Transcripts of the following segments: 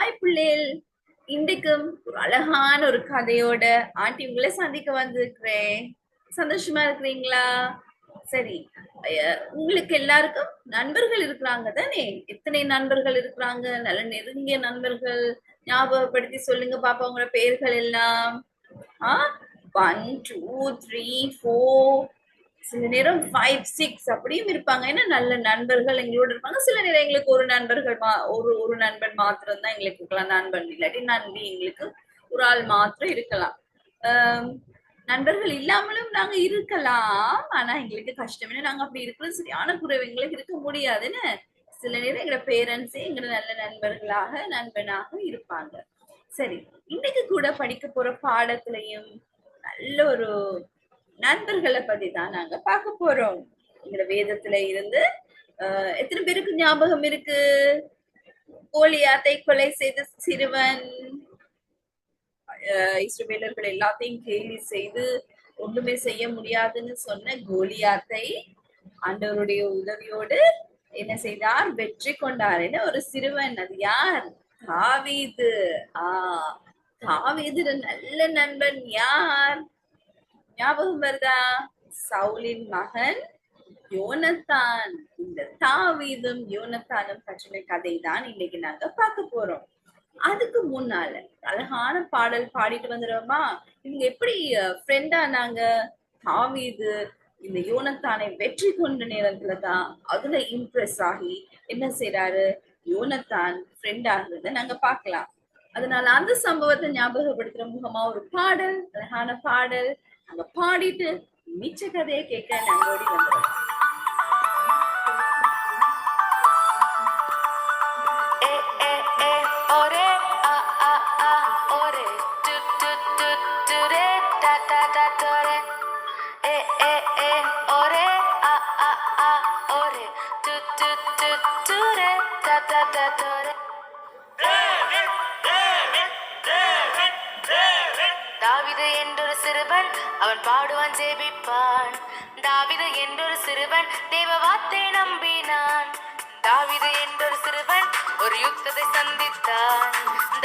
Hi பிள்ளைகள். இன்றைக்கும் ஒரு அழகான ஒரு கதையோட ஆண்டி உங்களை சந்திக்க வந்திருக்கிறேன். சந்தோஷமா இருக்கிறீங்களா? சரி. உங்களுக்கு எல்லாருக்கும் நண்பர்கள் இருக்கிறாங்க தானே? எத்தனை நண்பர்கள் இருக்கிறாங்க? நல்ல நெருங்கிய நண்பர்கள் ஞாபகப்படுத்தி சொல்லுங்க பாப்பா உங்களோட பெயர்கள் எல்லாம். 1 2 3 4, சில நேரம் 5 6 அப்படியும் இருப்பாங்க. ஏன்னா நல்ல நண்பர்கள் எங்களோட இருப்பாங்க. சில நேரம் எங்களுக்கு ஒரு நண்பர்கள் ஒரு நண்பன் மாத்திரம் தான் எங்களுக்கு இருக்கலாம். நண்பன் இல்லாட்டி நண்பி எங்களுக்கு ஒரு ஆள் மாத்திரம் இருக்கலாம். நண்பர்கள் இல்லாமலும் நாங்க இருக்கலாம். ஆனா எங்களுக்கு கஷ்டம். ஏன்னா நாங்க அப்படி இருக்கிறது சரியான குறைவு. எங்களுக்கு இருக்க முடியாதுன்னு சில நேரம் எங்களோட பேரண்ட்ஸே எங்களோட நல்ல நண்பனாக இருப்பாங்க. சரி, இன்னைக்கு கூட படிக்க போற பாடத்திலையும் நல்ல ஒரு நண்பர்களை பத்தி தான் நாங்க பார்க்க போறோம். எங்க வேதத்துல இருந்து எத்தனை பேருக்கு ஞாபகம் இருக்கு? கோலியாத்தை கொலை செய்த சிறுவன், இஸ்ரவேலர்கள் எல்லாத்தையும் கேலி செய்து ஒண்ணுமே செய்ய முடியாதுன்னு சொன்ன கோலியாத்தை ஆண்டவருடைய உதவியோடு என்ன செய்தார்? வெற்றி கொண்டார். என்ன ஒரு சிறுவன், அது யார்? தாவீது. தாவீது நல்ல நண்பன் யார்? ஞாபகம் வருதா? சவுலின் மகன் யோனத்தான். இந்த தாவீதும் யோனத்தானும் பற்றின கதை தான் இன்னைக்கு நாங்க பார்க்க போறோம். அதுக்கு முன்னால அழகான பாடல் பாடிட்டு வந்துடுவோமா? இவங்க எப்படி ஃப்ரெண்டா நாங்க? தாவீது இந்த யோனத்தானை வெற்றி கொண்ட நேரத்துலதான் அதுல இம்ப்ரெஸ் ஆகி என்ன செய்யறாரு? யோனத்தான் ஃப்ரெண்ட் ஆகுறத நாங்க பார்க்கலாம். அதனால அந்த சம்பவத்தை ஞாபகப்படுத்துற முகமா ஒரு பாடல், அழகான பாடல் நாங்க பாடிட்டு மிச்ச கதையை கேட்க நாங்க ஓடி வந்துடுவோம். தாவீது என்றொரு சிறுவன், அவன் பாடுவான் ஜெபிப்பான். தாவீது என்றொரு சிறுவன் தேவ வார்த்தை நம்பினான். தாவீது என்றொரு சிறுவன் ஒரு யுத்தத்தை சந்தித்தான்.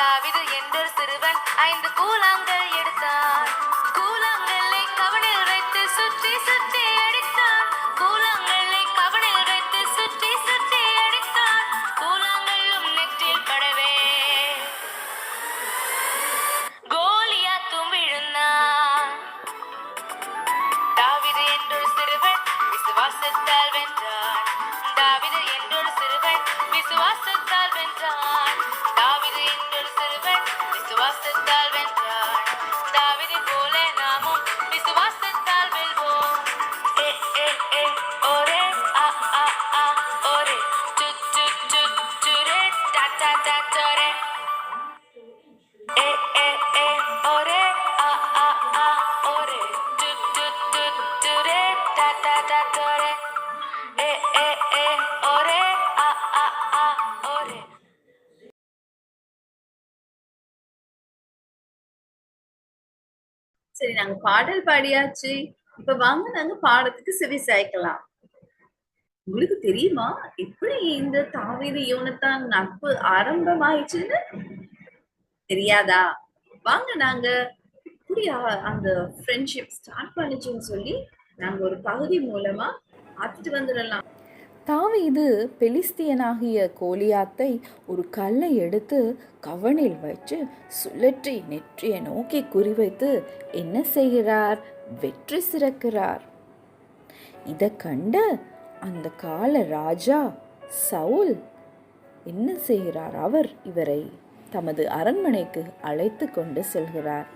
தாவீது என்றொரு சிறுவன் 5 கூழாங்கல் எடுத்தான். கூழாங்கல்லை கவனில் வைத்து சுற்றி சுற்றி அடித்தான். கூழாங்கல்லை கவனில் வைத்து சுற்றி சுற்றி அடித்தான். கூழாங்கல்லும் நெற்றில் படவே கோலியாத்தும் விழுந்தான். தாவீது என்றொரு சிறுவன் விசுவாசத்தால் வென்றான். தாவீது என்றொரு சிறுவன் விசுவாசத்தால் வென்றான். தாவீது என்றொரு சிறுவன் விசுவாசத்தால் வென்றான். தாவீது போல நாமும் விசுவாசத்தால் வெல்வோம். ஒரே ஒரே சுரே டாடா ஒரே ஒரே ஒரே ஒரே. சரி, நாங்க பாடல் பாடியாச்சு. இப்ப வாங்க நாங்க பாடத்துக்கு செவி சாய்க்கலாம். உங்களுக்கு தெரியுமா எப்படி இந்த தாவீது யோனத்தான் நட்பு ஆரம்பமாயிடுச்சுன்னு? தெரியாதா? வாங்க நாங்க எப்படி அந்த ஃப்ரெண்ட்ஷிப் ஸ்டார்ட் பண்ணுச்சுன்னு சொல்லி நாங்க ஒரு பகுதி மூலமா பார்த்துட்டு வந்துடலாம். தாவீது பெலிஸ்தியனாகிய கோலியாத்தை ஒரு கல்லை எடுத்து கவனில் வச்சு சுழற்றி நெற்றியை நோக்கி குறிவைத்து என்ன செய்கிறார்? வெற்றி சிறக்கிறார். இதை கண்ட அந்த கால ராஜா சவுல் என்ன செய்கிறார்? அவர் இவரை தமது அரண்மனைக்கு அழைத்து கொண்டு செல்கிறார்.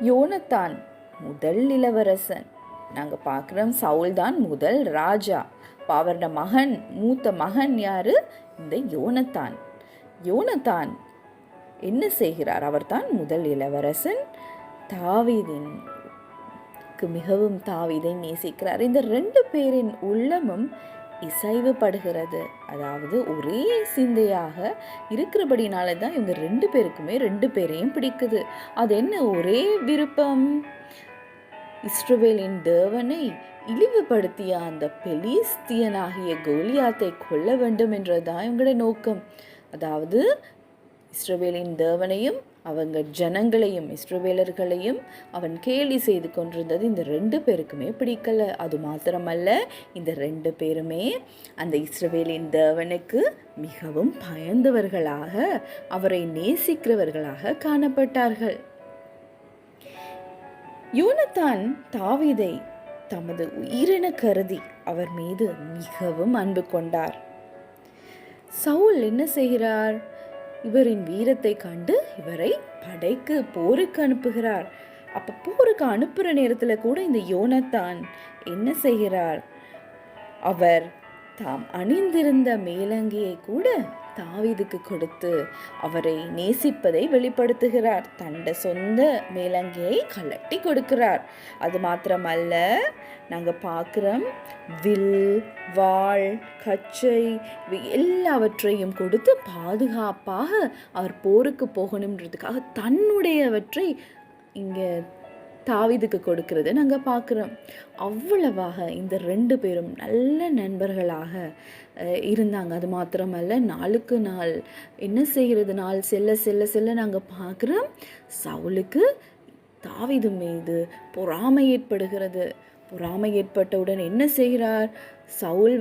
யோனத்தான் முதல் இளவரசன். நாங்கள் பார்க்குறோம், சவுல் தான் முதல் ராஜா. அவரோட மகன், மூத்த மகன் யாரு? இந்த யோனத்தான். யோனத்தான் என்ன செய்கிறார்? அவர் தான் முதல் இளவரசன். மிகவும் தாவீதை நேசிக்கிறார். இந்த 2 பேரின் உள்ளமும் இசைவு படுகிறது. அதாவது ஒரே சிந்தையாக இருக்கிறபடினால தான் இவங்க 2 பேருக்குமே 2 பேரையும் பிடிக்குது. அது என்ன ஒரே விருப்பம்? இஸ்ரவேலின் தேவனை இழிவுபடுத்திய அந்த பெலிஸ்தியனாகிய கோலியாத்தை கொல்ல வேண்டும் என்றதான் இவங்களோட நோக்கம். அதாவது இஸ்ரவேலின் தேவனையும் அவங்க ஜனங்களையும் இஸ்ரவேலர்களையும் அவன் கேலி செய்து கொண்டிருந்தது இந்த 2 பேருக்குமே பிடிக்கல. அது மாத்திரமல்ல, இந்த 2 பேருமே அந்த இஸ்ரவேலின் தேவனுக்கு மிகவும் பயந்தவர்களாக, அவரை நேசிக்கிறவர்களாக காணப்பட்டார்கள். யோனத்தான் தாவீதை தமது உயிரென கருதி அவர் மீது மிகவும் அன்பு கொண்டார். சவுல் என்ன செய்கிறார்? இவரின் வீரத்தை கண்டு இவரை படைக்கு போருக்கு அனுப்புகிறார். அப்ப போருக்கு அனுப்புற நேரத்துல கூட இந்த யோனத்தான் என்ன செய்கிறார்? அவர் தாம் அணிந்திருந்த மேலங்கியை கூட தாவீதுக்கு கொடுத்து அவரை நேசிப்பதை வெளிப்படுத்துகிறார். தன்னுடைய சொந்த மேலங்கியை கலட்டி கொடுக்கிறார். அது மாத்திரமல்ல, நாங்கள் பார்க்குறோம், வில், வாள், கச்சை எல்லாவற்றையும் கொடுத்து பாதுகாப்பாக அவர் போருக்கு போகணுன்றதுக்காக தன்னுடையவற்றை இங்கே தாவீதுக்கு கொடுக்கறத நாங்கள் பார்க்குறோம். அவ்வளவாக இந்த 2 பேரும் நல்ல நண்பர்களாக இருந்தாங்க. அது மாத்திரமல்ல, நாளுக்கு நாள் என்ன செய்கிறது, நாள் செல்ல செல்ல செல்ல நாங்கள் பார்க்குறோம், சவுலுக்கு தாவீது மீது பொறாமை ஏற்படுகிறது. பொறாமை ஏற்பட்டவுடன் என்ன செய்கிறார்? சவுல்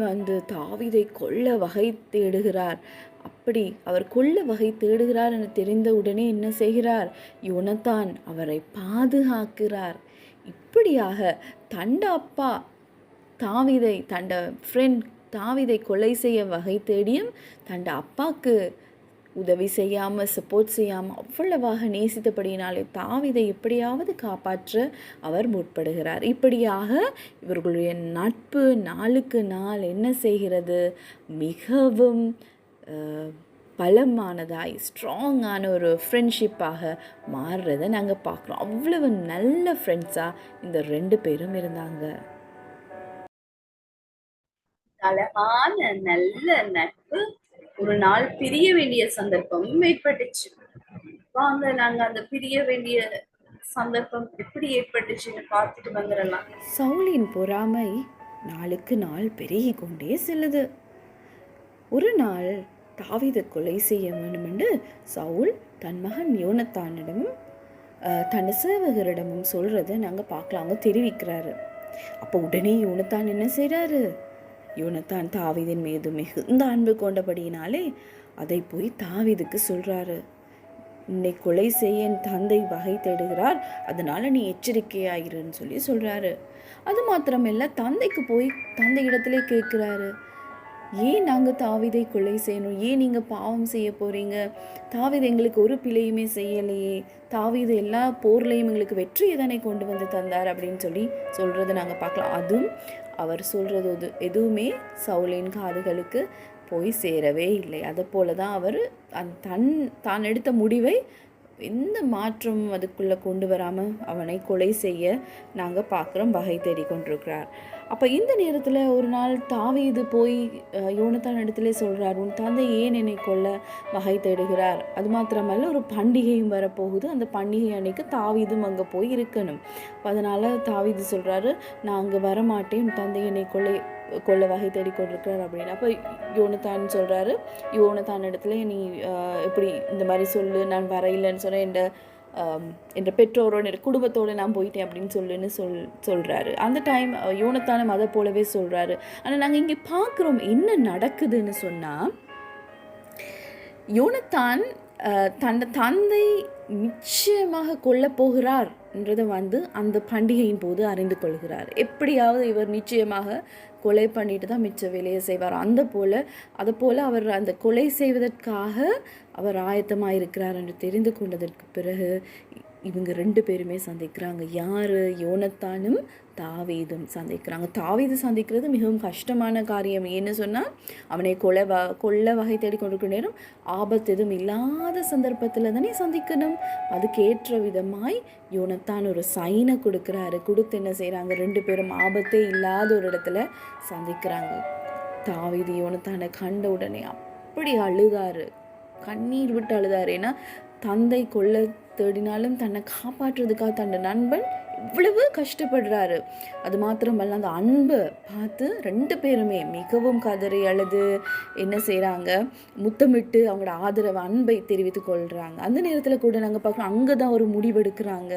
தாவீதை கொல்ல வகை தேடுகிறார். அப்படி அவர் கொல்ல வகை தேடுகிறார் என தெரிந்த உடனே என்ன செய்கிறார்? யோனத்தான் அவரை பாதுகாக்கிறார். இப்படியாக தண்ட அப்பா தாவீதை, தண்ட ஃப்ரெண்ட் தாவீதை கொலை செய்ய வகை தேடியும் தண்ட அப்பாவுக்கு உதவி செய்யாமல், சப்போர்ட் செய்யாமல் அவ்வளவாக நேசித்தபடியினாலே தாவீதை எப்படியாவது காப்பாற்ற அவர் முற்படுகிறார். இப்படியாக இவர்களுடைய நட்பு நாளுக்கு நாள் என்ன செய்கிறது? மிகவும் பலமானதாய் ஸ்ட்ராங்கான ஒரு ஃப்ரெண்ட்ஷிப்பாக மாறுறதை நாங்கள் பார்க்குறோம். அவ்வளவு நல்ல ஃப்ரெண்ட்ஸாக இந்த 2 பேரும் இருந்தாங்க. அழகான நல்ல நட்பு ஒரு நாள் பிரிய வேண்டிய சந்தர்ப்பமும் ஏற்பட்டுச்சு. வாங்க நாங்க அந்த பிரிய வேண்டிய சந்தர்ப்பம் எப்படி ஏற்பட்டுச்சுன்னு பார்த்துட்டு வந்துடலாம். சவுலின் பொறாமை நாளுக்கு நாள் பெருகி கொண்டே செல்லுது. ஒரு நாள் தாவீதை கொலை செய்ய வேண்டும் என்று சவுல் தன் மகன் யோனத்தானிடமும் தன் சேவகரிடமும் சொல்கிறத நாங்கள் பார்க்கலாம். அவங்க தெரிவிக்கிறாரு. அப்போ உடனே யோனத்தான் என்ன செய்கிறாரு? யோனத்தான் தாவீதின் மீது மிகுந்த அன்பு கொண்டபடியினாலே அதை போய் தாவீதுக்கு சொல்கிறாரு. உன்னை கொலை செய்ய என் தந்தை வகை தேடுகிறார், அதனால நீ எச்சரிக்கையாயிருன்னு சொல்லி சொல்கிறாரு. அது மாத்திரமில்லை, தந்தைக்கு போய் தந்தை இடத்துல கேட்குறாரு, ஏன் நாங்கள் தாவீதை கொலை செய்யணும்? ஏன் நீங்கள் பாவம் செய்ய போகிறீங்க? தாவீது எங்களுக்கு ஒரு பிழையுமே செய்யலையே. தாவீது எல்லா போர்லையும் எங்களுக்கு வெற்றியை தானே கொண்டு வந்து தந்தார் அப்படின்னு சொல்லி சொல்கிறத நாங்கள் பார்க்கலாம். அதுவும் அவர் சொல்கிறது எதுவுமே சவுலின் காதுகளுக்கு போய் சேரவே இல்லை. அதை போல தான் அவர் தான் எடுத்த முடிவை எந்த மாற்றமும் அதுக்குள்ளே கொண்டு வராமல் அவனை கொலை செய்ய நாங்கள் பார்க்குறோம், வகை தேடிக்கொண்டிருக்கிறார். அப்போ இந்த நேரத்தில் ஒரு நாள் தாவீது போய் யோனத்தான் இடத்துல சொல்கிறார், உன் தந்தை ஏன் என்னை கொல்ல வகை தேடுகிறார்? அது மாத்திரமல்ல, ஒரு பண்டிகையும் வரப்போகுது, அந்த பண்டிகை அன்னைக்கு தாவீதும் அங்கே போய் இருக்கணும். அதனால் தாவீது சொல்கிறாரு, நான் அங்கே வரமாட்டேன், உன் தந்தை என்னை கொல்ல வகை தேடிக்கொண்டிருக்கிறார் அப்படின்னு. அப்போ யோனத்தான் சொல்கிறாரு, யோனத்தான் இடத்துல நீ எப்படி இந்த மாதிரி சொல்லு, நான் வர இல்லைன்னு சொன்னேன், என்ற பெற்றோரோட குடும்பத்தோடு நான் போயிட்டேன் அப்படின்னு சொல்கிறாரு. அந்த டைம் யோனத்தானும் அதை போலவே சொல்கிறாரு. ஆனால் நாங்கள் இங்கே பார்க்குறோம் என்ன நடக்குதுன்னு சொன்னால், யோனத்தான் தந்தை நிச்சயமாக கொல்லப் போகிறார் என்றதை அந்த பண்டிகையின் போது அறிந்து கொள்கிறார். எப்படியாவது இவர் நிச்சயமாக கொலை பண்ணிட்டு தான் மிச்ச வேலையை செய்வார். அதை போல் அவர் அந்த கொலை செய்வதற்காக அவர் ஆயத்தமாக இருக்கிறார் என்று தெரிந்து கொண்டதற்கு பிறகு இவங்க 2 பேருமே சந்திக்கிறாங்க. யார்? யோனத்தானும் தாவீதும் சந்திக்கிறாங்க. தாவீது சந்திக்கிறது மிகவும் கஷ்டமான காரியம். ஏன்னு சொன்னால், அவனை கொல்ல வகை தேடிக்கொண்டிருக்கிற நேரம் ஆபத்து எதுவும் இல்லாத சந்தர்ப்பத்தில் தானே சந்திக்கணும். அதுக்கேற்ற விதமாய் யோனத்தான் ஒரு சைனை கொடுத்து என்ன செய்கிறாங்க, 2 பேரும் ஆபத்தே இல்லாத ஒரு இடத்துல சந்திக்கிறாங்க. தாவீது யோனத்தானை கண்ட உடனே அப்படி அழுதாரு, கண்ணீர் விட்டு அழுதாரு. ஏன்னா தந்தை கொல்ல தேடினாலும் தன்னை காப்பாற்றுறதுக்காக தன் நண்பன் இவ்வளவு கஷ்டப்படுறாரு. அது மாத்திரமல்ல, அந்த அன்பை பார்த்து 2 பேருமே மிகவும் கதறி அழுது என்ன செய்கிறாங்க, முத்தமிட்டு அவங்களோட ஆதரவு அன்பை தெரிவித்து கொள்கிறாங்க. அந்த நேரத்தில் கூட நாங்கள் பார்க்குறோம், அங்கே தான் ஒரு முடிவெடுக்கிறாங்க.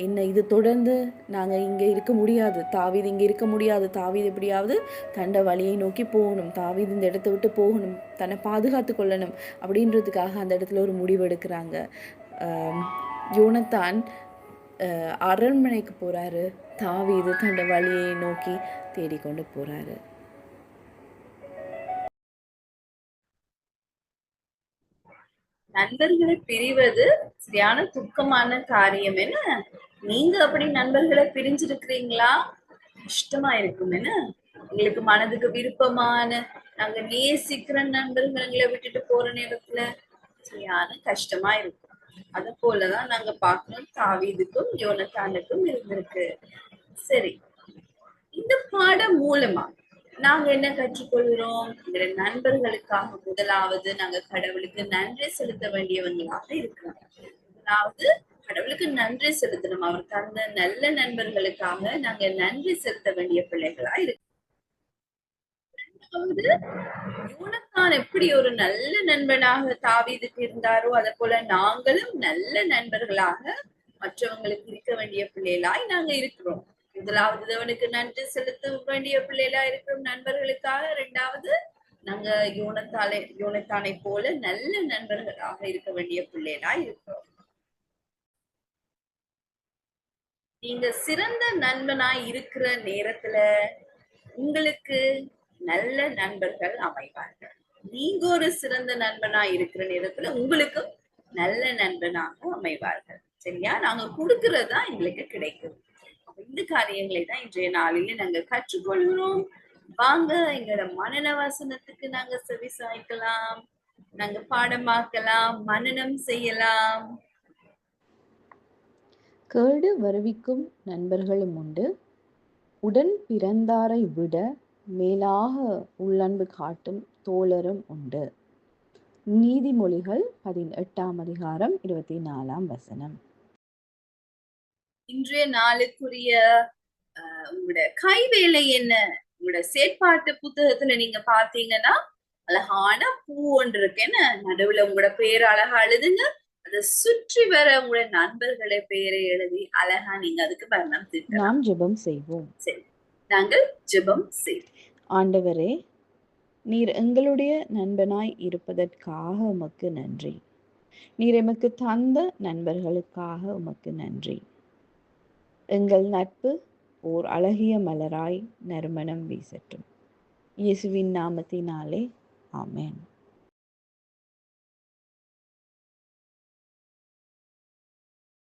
என்ன, இது தொடர்ந்து நாங்கள் இங்கே இருக்க முடியாது, தாவீது இங்கே இருக்க முடியாது, தாவீது எப்படியாவது தண்டை வழியை நோக்கி போகணும், தாவீது இந்த இடத்த விட்டு போகணும், தன்னை பாதுகாத்து கொள்ளணும் அப்படின்றதுக்காக அந்த இடத்துல ஒரு முடிவெடுக்கிறாங்க. யோனத்தான் அரண்மனைக்கு போகிறாரு, தாவீது தன்னோட வழியை நோக்கி தேடிக்கொண்டு போகிறாரு. நண்பர்களை பிரிவது சரியான துக்கமான காரியம். என்ன, நீங்க அப்படி நண்பர்களை பிரிஞ்சிருக்கிறீங்களா? கஷ்டமா இருக்கும். என்ன, எங்களுக்கு மனதுக்கு விருப்பமான நாங்க நேசிக்கிற நண்பர்களை விட்டுட்டு போற நேரத்துல சரியான கஷ்டமா இருக்கும். அது போலதான் நாங்க பார்க்கணும் தாவீதுக்கும் யோனத்தானுக்கும் இருந்திருக்கு. சரி, இந்த பாடம் மூலமா நாங்க என்ன கற்றுக்கொள்கிறோம்? எங்க நண்பர்களுக்காக முதலாவது நாங்க கடவுளுக்கு நன்றி செலுத்த வேண்டியவங்களாக இருக்கிறோம். அதாவது கடவுளுக்கு நன்றி செலுத்தணும். அவர் தந்த நல்ல நண்பர்களுக்காக நாங்க நன்றி செலுத்த வேண்டிய பிள்ளைகளா இருக்கு. யோனத்தான் எப்படி ஒரு நல்ல நண்பனாக தாவீதுக்கு இருந்தாரோ, அதே போல நாங்களும் நல்ல நண்பர்களாக மற்றவங்களுக்கு இருக்க வேண்டிய பிள்ளைகளாய் நாங்க இருக்கிறோம். முதலாவது தேவனுக்கு நன்றி செலுத்த வேண்டிய பிள்ளைகளா இருக்கிறோம் நண்பர்களுக்காக. 2வது நாங்க யோனத்தானை போல நல்ல நண்பர்களாக இருக்க வேண்டிய பிள்ளைகளா இருக்கிறோம். நீங்க சிறந்த நண்பனாய் இருக்கிற நேரத்துல உங்களுக்கு நல்ல நண்பர்கள் அமைவார்கள். நீங்க ஒரு சிறந்த நண்பனா இருக்கிற நேரத்துல உங்களுக்கும் நல்ல நண்பனாக அமைவார்கள். சரியா? நாங்க கொடுக்கறதா எங்களுக்கு கிடைக்கும். இந்த காரியங்களை தான் இன்றைய நாளில நாங்க கற்றுக்கொள்கிறோம். வாங்க எங்களோட மனன வசனத்துக்கு நாங்க செவி சாய்க்கலாம், நாங்க பாடமாக்கலாம், மனனம் செய்யலாம். கேடு வருவிக்கும் நண்பர்களும் உண்டு, உடன் பிறந்தாரை விட மேலாக உள்ளன்பு காட்டும் தோழரும் உண்டு. நீதிமொழிகள் 18ஆம் அதிகாரம் 24ஆம் வசனம். இன்றைய நாளுக்குரிய உங்களோட கைவேலை என்ன? உங்களோட செயற்பாட்டு புத்தகத்துல நீங்க பாத்தீங்கன்னா அழகான பூ ஒன்று இருக்கு. என்ன, நடுவுல உங்களோட பேர் அழகா எழுதுங்க. அதை சுற்றி வர உங்களோட நண்பர்களை பெயரை எழுதி அழகா நீங்க அதுக்கு வர்ணம் தீர்க்கலாம். நாம் ஜெபம் செய்வோம். சரி, நாங்கள் ஜெபம் செய்வோம். ஆண்டவரே, நீர் எங்களுடைய நண்பனாய் இருப்பதற்காக உமக்கு நன்றி. நீர் எமக்கு தந்த நண்பர்களுக்காக உமக்கு நன்றி. எங்கள் நட்பு ஓர் அழகிய மலராய் நறுமணம் வீசட்டும். இயேசுவின் நாமத்தினாலே ஆமென்.